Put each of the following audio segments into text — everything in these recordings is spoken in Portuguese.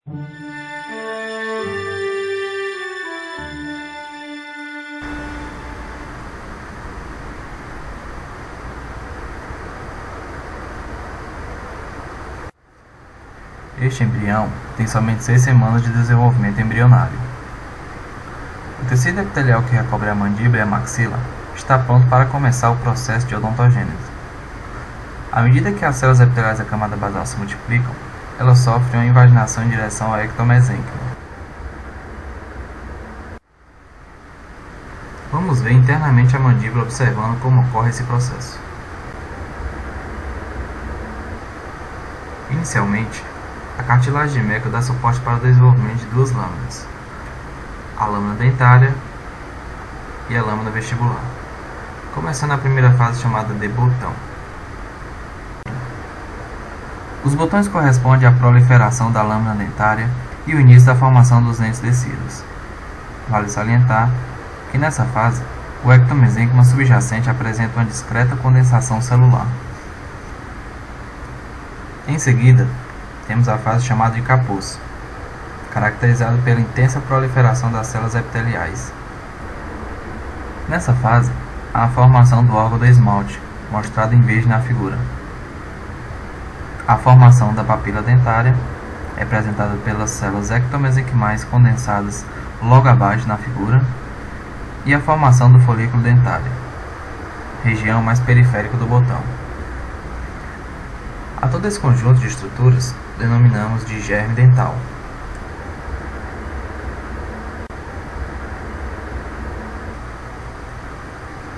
Este embrião tem somente 6 semanas de desenvolvimento embrionário. O tecido epitelial que recobre a mandíbula e a maxila está pronto para começar o processo de odontogênese. À medida que as células epiteliais da camada basal se multiplicam, elas sofrem uma invaginação em direção ao ectomesênquima. Vamos ver internamente a mandíbula observando como ocorre esse processo. Inicialmente, a cartilagem de Meckel dá suporte para o desenvolvimento de duas lâminas, a lâmina dentária e a lâmina vestibular, começando a primeira fase chamada de botão. Os botões correspondem à proliferação da lâmina dentária e o início da formação dos dentes descidos. Vale salientar que nessa fase, o ectomesênquima subjacente apresenta uma discreta condensação celular. Em seguida, temos a fase chamada de capuz, caracterizada pela intensa proliferação das células epiteliais. Nessa fase, há a formação do órgão do esmalte, mostrado em verde na figura. A formação da papila dentária, representada pelas células ectomesenquimais condensadas logo abaixo na figura, e a formação do folículo dentário, região mais periférica do botão. A todo esse conjunto de estruturas denominamos de germe dental.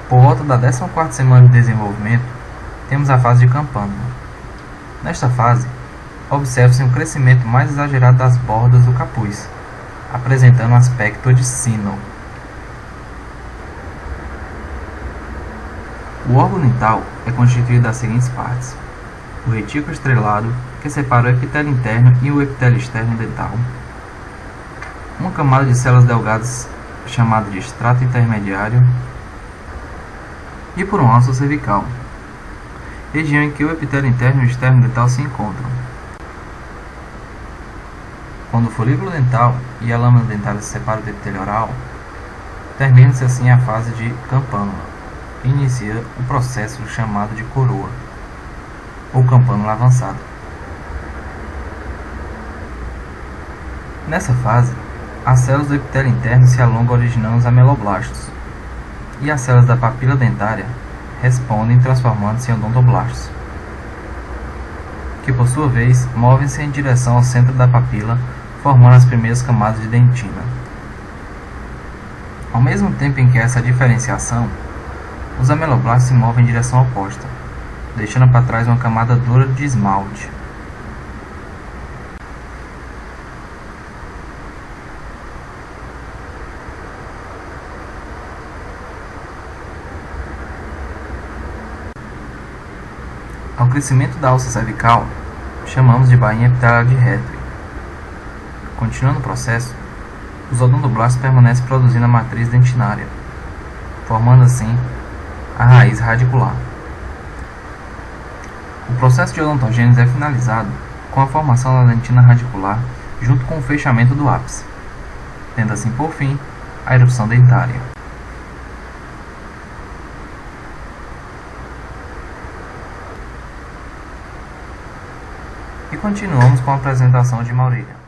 Por volta da 14ª semana de desenvolvimento, temos a fase de campânula. Nesta fase, observa-se um crescimento mais exagerado das bordas do capuz, apresentando um aspecto de sino. O órgão dental é constituído das seguintes partes: o retículo estrelado, que separa o epitélio interno e o epitélio externo dental, uma camada de células delgadas chamada de extrato intermediário, e por um osso cervical, região em que o epitélio interno e o externo dental se encontram. Quando o folículo dental e a lâmina dentária se separam do epitélio oral, termina-se assim a fase de campânula e inicia o processo chamado de coroa, ou campânula avançada. Nessa fase, as células do epitélio interno se alongam originando os ameloblastos, e as células da papila dentária respondem transformando-se em odontoblastos, que por sua vez movem-se em direção ao centro da papila, formando as primeiras camadas de dentina. Ao mesmo tempo em que essa diferenciação, os ameloblastos se movem em direção oposta, deixando para trás uma camada dura de esmalte. Ao crescimento da alça cervical, chamamos de bainha epitelial de Hartley. Continuando o processo, os odontoblastos permanecem produzindo a matriz dentinária, formando assim a raiz radicular. O processo de odontogênese é finalizado com a formação da dentina radicular junto com o fechamento do ápice, tendo assim por fim a erupção dentária. E continuamos com a apresentação de Maurília.